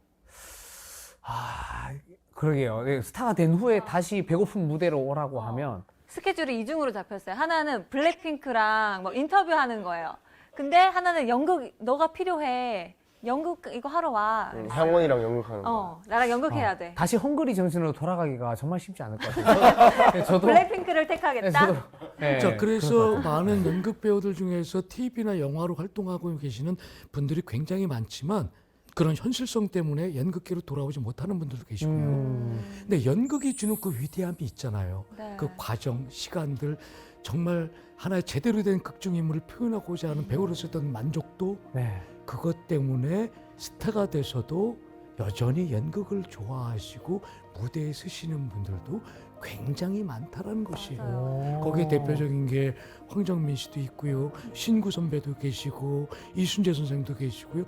아, 그러게요. 네, 스타가 된 후에 다시 배고픈 무대로 오라고 하면 스케줄이 이중으로 잡혔어요. 하나는 블랙핑크랑 뭐 인터뷰하는 거예요. 근데 하나는 연극 너가 필요해. 연극 이거 하러 와. 향원이랑 연극하는 거. 나랑 연극해야 돼. 다시 헝그리 정신으로 돌아가기가 정말 쉽지 않을 것 같아요. 네, 저도. 블랙핑크를 네, 택하겠다. 저도. 네, 자, 그럴 것 그래서 같아요. 많은 연극 배우들 중에서 TV나 영화로 활동하고 계시는 분들이 굉장히 많지만 그런 현실성 때문에 연극계로 돌아오지 못하는 분들도 계시고요. 근데 연극이 주는 그 위대함이 있잖아요. 네. 그 과정, 시간들, 정말 하나의 제대로 된 극중인물을 표현하고자 하는 배우로서 어떤 만족도, 네. 그것 때문에 스타가 돼서도 여전히 연극을 좋아하시고 무대에 서시는 분들도 굉장히 많다라는 것이에요. 맞아요. 거기에 대표적인 게 황정민 씨도 있고요, 신구 선배도 계시고, 이순재 선생도 계시고요,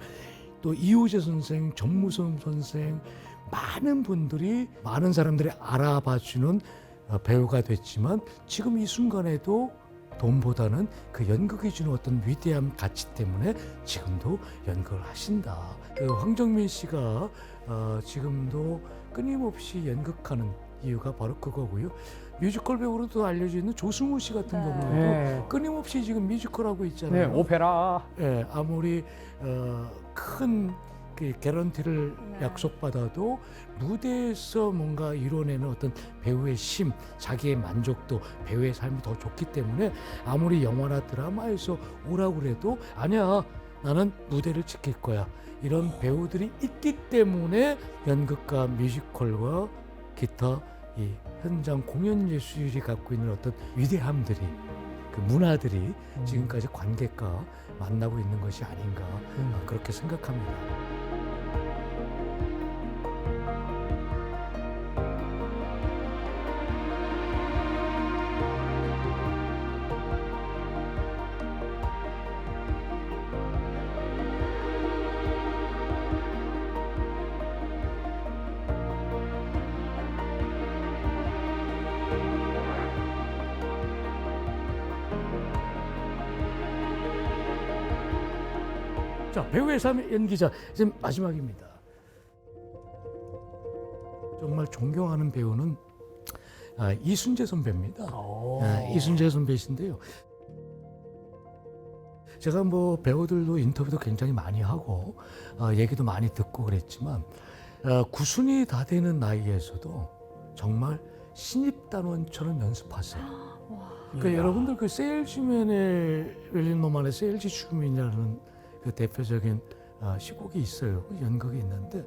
또 이호재 선생, 전무성 선생, 많은 분들이, 많은 사람들이 알아봐주는 배우가 됐지만 지금 이 순간에도 돈보다는 그 연극이 주는 어떤 위대한 가치 때문에 지금도 연극을 하신다. 그 황정민 씨가 지금도 끊임없이 연극하는 이유가 바로 그거고요. 뮤지컬 배우로도 알려져 있는 조승우 씨 같은 네. 경우에도 네. 끊임없이 지금 뮤지컬 하고 네, 있잖아요. 오페라. 예, 아무리 큰 그 개런티를 네. 약속받아도 무대에서 뭔가 이뤄내는 어떤 배우의 심, 자기의 만족도, 배우의 삶이 더 좋기 때문에 아무리 영화나 드라마에서 오라고 그래도 아니야, 나는 무대를 지킬 거야. 이런 배우들이 있기 때문에 연극과 뮤지컬과 기타 이 현장 공연 예술이 갖고 있는 어떤 위대함들이, 그 문화들이 지금까지 관객과 만나고 있는 것이 아닌가, 그렇게 생각합니다. 자, 배우의 삶의 연기자, 이제 마지막입니다. 정말 존경하는 배우는 이순재 선배입니다. 이순재 선배이신데요. 제가 뭐 배우들도 인터뷰도 굉장히 많이 하고 얘기도 많이 듣고 그랬지만 구순이 다 되는 나이에서도 정말 신입단원처럼 연습하세요. 그러니까 여러분들 그 세일즈맨의 웰린노만의 세일즈 슈맨이라는 그 대표적인 시곡이 있어요. 연극이 있는데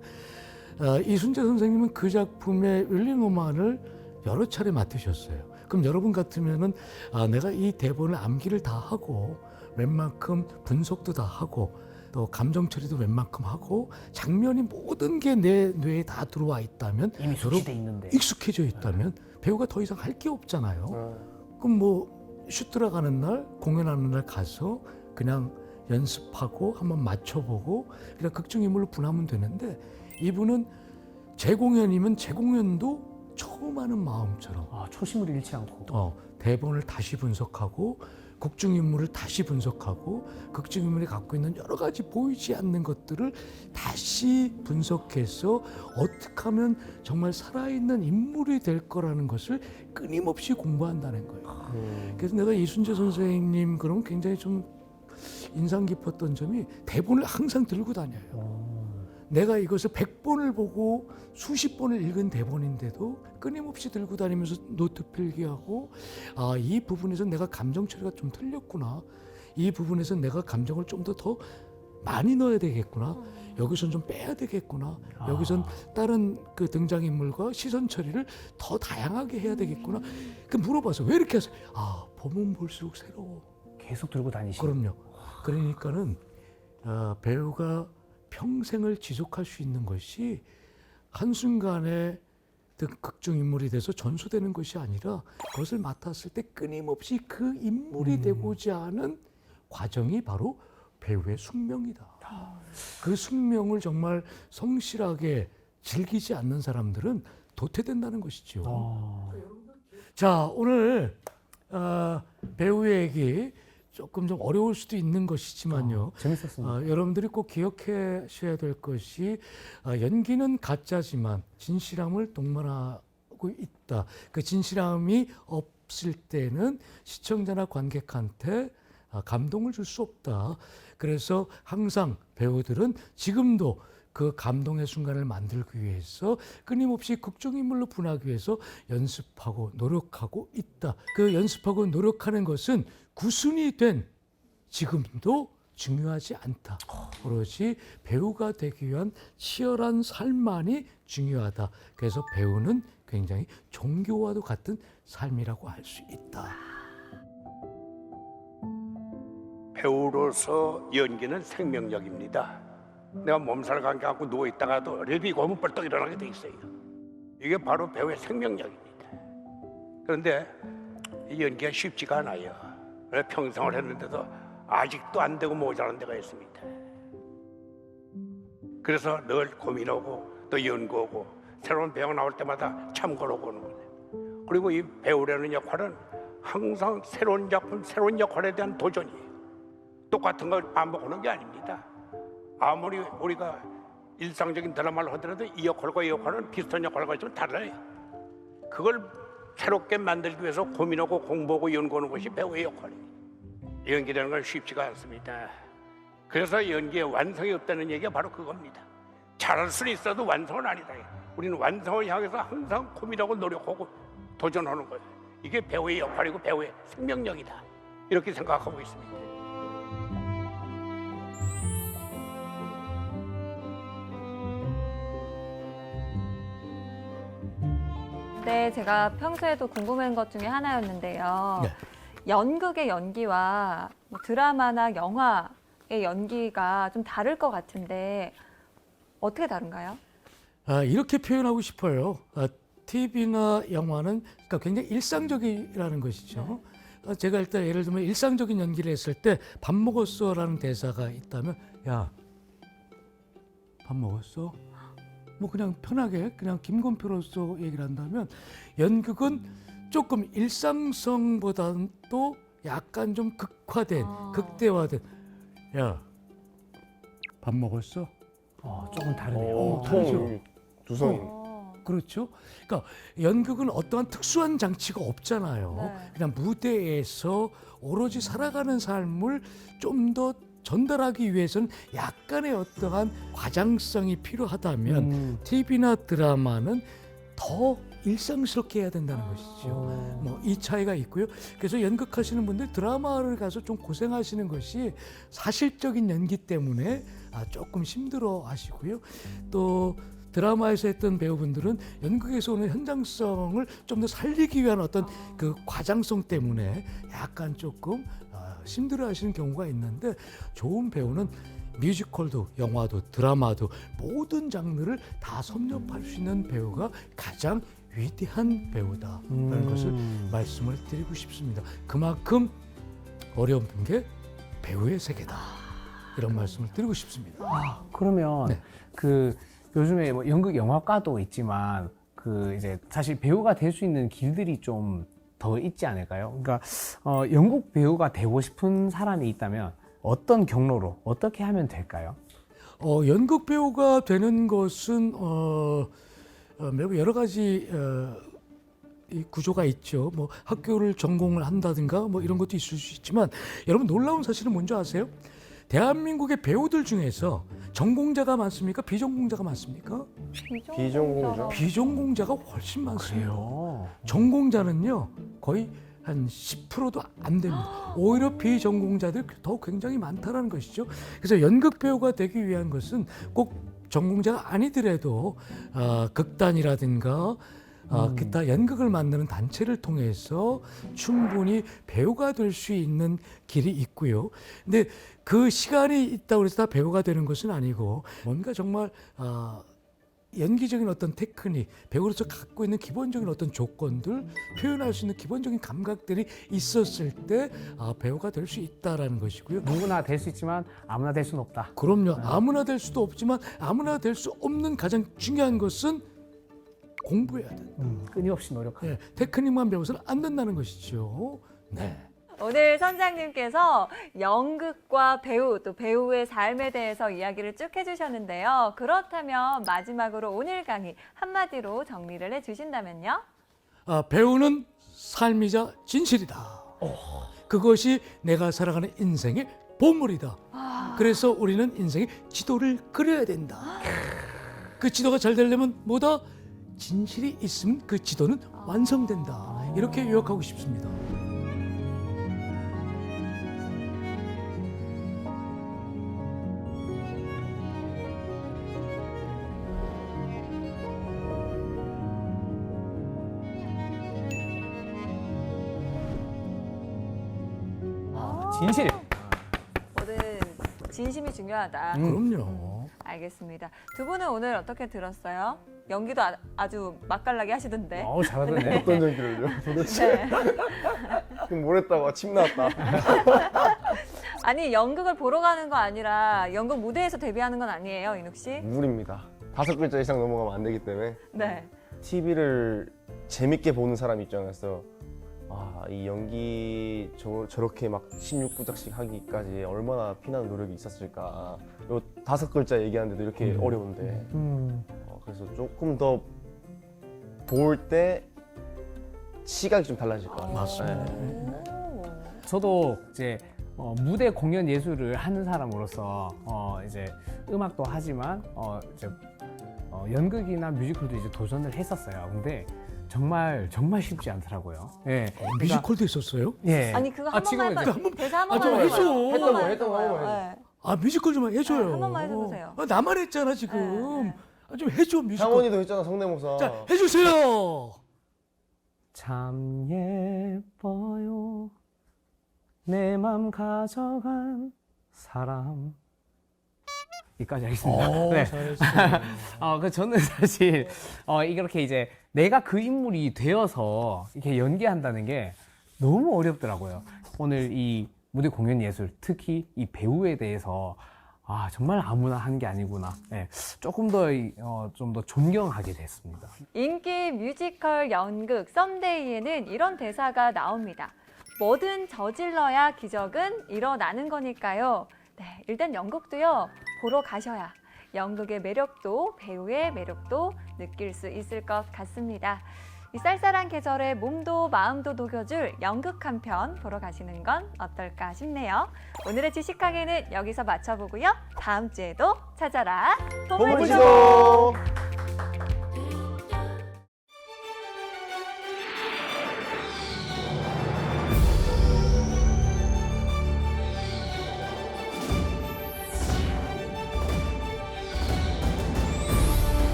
이순재 선생님은 그 작품의 윌링엄만을 여러 차례 맡으셨어요. 그럼 여러분 같으면은 내가 이 대본을 암기를 다 하고 웬만큼 분석도 다 하고 또 감정 처리도 웬만큼 하고 장면이 모든 게 내 뇌에 다 들어와 있다면 이미 숙지돼 있는데. 익숙해져 있다면 배우가 더 이상 할 게 없잖아요. 그럼 뭐 슛 들어가는 날 공연하는 날 가서 그냥 연습하고 한번 맞춰보고 그냥 극중인물로 분하면 되는데 이분은 재공연이면 재공연도 처음 하는 마음처럼 초심을 잃지 않고. 대본을 다시 분석하고 극중인물을 다시 분석하고 극중인물이 갖고 있는 여러 가지 보이지 않는 것들을 다시 분석해서 어떻게 하면 정말 살아있는 인물이 될 거라는 것을 끊임없이 공부한다는 거예요. 그래서 내가 이순재 선생님 그러면 굉장히 좀 인상 깊었던 점이 대본을 항상 들고 다녀요. 내가 이것을 100번을 보고 수십 번을 읽은 대본인데도 끊임없이 들고 다니면서 노트 필기하고 이 부분에서 내가 감정 처리가 좀 틀렸구나. 이 부분에서 내가 감정을 좀 더 많이 넣어야 되겠구나. 여기선 좀 빼야 되겠구나. 여기선 다른 그 등장인물과 시선 처리를 더 다양하게 해야 되겠구나. 그 물어봐서 왜 이렇게 하세요? 보면 볼수록 새로워. 계속 들고 다니시는. 그럼요. 그러니까는 배우가 평생을 지속할 수 있는 것이 한순간에 극중인물이 돼서 전소되는 것이 아니라 그것을 맡았을 때 끊임없이 그 인물이 되고자 하는 과정이 바로 배우의 숙명이다. 그 숙명을 정말 성실하게 즐기지 않는 사람들은 도태된다는 것이죠. 자, 오늘 배우의 얘기 조금 좀 어려울 수도 있는 것이지만요. 재밌었습니다. 여러분들이 꼭 기억하셔야 될 것이 연기는 가짜지만 진실함을 동반하고 있다. 그 진실함이 없을 때는 시청자나 관객한테 감동을 줄 수 없다. 그래서 항상 배우들은 지금도 그 감동의 순간을 만들기 위해서 끊임없이 극중인물로 분하기 위해서 연습하고 노력하고 있다. 그 연습하고 노력하는 것은 구순이 된 지금도 중요하지 않다. 오로지 배우가 되기 위한 치열한 삶만이 중요하다. 그래서 배우는 굉장히 종교와도 같은 삶이라고 할 수 있다. 배우로서 연기는 생명력입니다. 내가 몸살 감기 갖고 누워 있다가도 레비고 하면 벌떡 일어나게 돼 있어요. 이게 바로 배우의 생명력입니다. 그런데 이 연기가 쉽지가 않아요. 평생을 했는데도 아직도 안 되고 모자란 데가 있습니다. 그래서 늘 고민하고 또 연구하고 새로운 배우가 나올 때마다 참고하고 오는 거예요. 그리고 이 배우라는 역할은 항상 새로운 작품, 새로운 역할에 대한 도전이에요. 똑같은 걸 반복하는 게 아닙니다. 아무리 우리가 일상적인 드라마를 하더라도 이 역할과 이 역할은 비슷한 역할과 좀 달라요. 그걸 새롭게 만들기 위해서 고민하고 공부하고 연구하는 것이 배우의 역할이에요. 연기라는 건 쉽지가 않습니다. 그래서 연기에 완성이 없다는 얘기가 바로 그겁니다. 잘할 수는 있어도 완성은 아니다. 우리는 완성을 향해서 항상 고민하고 노력하고 도전하는 거예요. 이게 배우의 역할이고 배우의 생명력이다. 이렇게 생각하고 있습니다. 네, 제가 평소에도 궁금한 것 중에 하나였는데요. 네. 연극의 연기와 뭐 드라마나 영화의 연기가 좀 다를 것 같은데 어떻게 다른가요? 이렇게 표현하고 싶어요. TV나 영화는 그러니까 굉장히 일상적이라는 것이죠. 제가 일단 예를 들면 일상적인 연기를 했을 때 밥 먹었어라는 대사가 있다면 야, 밥 먹었어? 뭐 그냥 편하게 그냥 김건표로서 얘기를 한다면 연극은 조금 일상성보다는 또 약간 좀 극화된 극대화된 야, 밥 먹었어? 조금 다르네요. 다르죠. 두성이. 그렇죠. 그러니까 연극은 어떠한 특수한 장치가 없잖아요. 네. 그냥 무대에서 오로지 살아가는 삶을 좀 더 전달하기 위해서는 약간의 어떠한 과장성이 필요하다면 TV나 드라마는 더 일상스럽게 해야 된다는 것이죠. 뭐 이 차이가 있고요. 그래서 연극하시는 분들 드라마를 가서 좀 고생하시는 것이 사실적인 연기 때문에 조금 힘들어 하시고요. 또 드라마에서 했던 배우분들은 연극에서 오는 현장성을 좀 더 살리기 위한 어떤 그 과장성 때문에 약간 조금 힘들어하시는 경우가 있는데, 좋은 배우는 뮤지컬도 영화도 드라마도 모든 장르를 다 섭렵할 수 있는 배우가 가장 위대한 배우다라는 것을 말씀을 드리고 싶습니다. 그만큼 어려운 게 배우의 세계다, 이런 말씀을 드리고 싶습니다. 그러면 네. 그 요즘에 뭐 연극 영화과도 있지만 그 이제 사실 배우가 될 수 있는 길들이 좀 더 있지 않을까요? 그러니까 연극 배우가 되고 싶은 사람이 있다면 어떤 경로로 어떻게 하면 될까요? 연극 배우가 되는 것은 매우 여러 가지 이 구조가 있죠. 뭐 학교를 전공을 한다든가 뭐 이런 것도 있을 수 있지만, 여러분 놀라운 사실은 뭔지 아세요? 대한민국의 배우들 중에서 전공자가 많습니까? 비전공자가 많습니까? 비전공자? 비전공자가 훨씬 많습니다. 그래요? 전공자는요 거의 한 10%도 안 됩니다. 오히려 비전공자들 더 굉장히 많다는 것이죠. 그래서 연극 배우가 되기 위한 것은 꼭 전공자가 아니더라도 극단이라든가 기타 연극을 만드는 단체를 통해서 충분히 배우가 될 수 있는 길이 있고요. 근데 그 시간이 있다고 해서 다 배우가 되는 것은 아니고, 뭔가 정말 연기적인 어떤 테크닉, 배우로서 갖고 있는 기본적인 어떤 조건들, 표현할 수 있는 기본적인 감각들이 있었을 때 배우가 될 수 있다라는 것이고요. 누구나 될 수 있지만 아무나 될 수는 없다. 그럼요. 아무나 될 수도 없지만 아무나 될 수 없는 가장 중요한 것은 공부해야 된다. 끊임없이 노력하는. 네, 테크닉만 배워서는 안 된다는 것이죠. 네. 오늘 선장님께서 연극과 배우, 또 배우의 삶에 대해서 이야기를 쭉 해주셨는데요. 그렇다면 마지막으로 오늘 강의 한마디로 정리를 해주신다면요? 배우는 삶이자 진실이다. 그것이 내가 살아가는 인생의 보물이다. 그래서 우리는 인생의 지도를 그려야 된다. 그 지도가 잘 되려면 뭐다? 진실이 있으면 그 지도는 완성된다. 이렇게 요약하고 싶습니다. 진실. 뭐든 진심이 중요하다. 그럼요. 알겠습니다. 두 분은 오늘 어떻게 들었어요? 연기도 아주 맛깔나게 하시던데. 잘하던데. 어떤 연기를요? 도대체 네. 뭘 했다고 침 나왔다. 아니 연극을 보러 가는 거 아니라 연극 무대에서 데뷔하는 건 아니에요, 인욱 씨? 우울입니다. 5글자 이상 넘어가면 안 되기 때문에 네. TV를 재밌게 보는 사람 입장에서 이 연기 저렇게 막 16부작씩 하기까지 얼마나 피나는 노력이 있었을까. 요 5글자 얘기하는데도 이렇게 어려운데 그래서 조금 더 볼 때 시각이 좀 달라질 것 같아요. 맞습니다. 오. 저도 이제 무대 공연 예술을 하는 사람으로서 이제 음악도 하지만 이제 연극이나 뮤지컬도 이제 도전을 했었어요. 근데 정말 쉽지 않더라고요. 예. 뮤지컬도 있었어요? 예. 아니 그거 한 지금은 번만 이제 해봐. 대사 한 좀 번만 해줘. 했던 거 해봐요. 네. 뮤지컬 좀 해줘요. 네, 한 번만 해보세요. 나만 했잖아 지금. 좀 해줘 뮤지컬. 장원이도 했잖아, 성대모사. 자, 해주세요. 참 예뻐요 내 맘 가져간 사람. 여기까지 하겠습니다. 네. 잘했어요. 저는 사실 이렇게 이제 내가 그 인물이 되어서 이렇게 연기한다는 게 너무 어렵더라고요. 오늘 이 무대 공연 예술, 특히 이 배우에 대해서 정말 아무나 하는 게 아니구나. 네, 조금 더 좀 더 존경하게 됐습니다. 인기 뮤지컬 연극 썸데이에는 이런 대사가 나옵니다. 뭐든 저질러야 기적은 일어나는 거니까요. 네, 일단 연극도요, 보러 가셔야 연극의 매력도 배우의 매력도 느낄 수 있을 것 같습니다. 이 쌀쌀한 계절에 몸도 마음도 녹여줄 연극 한 편 보러 가시는 건 어떨까 싶네요. 오늘의 지식 강의는 여기서 마쳐보고요. 다음 주에도 찾아라. 보물지도! 보물지도!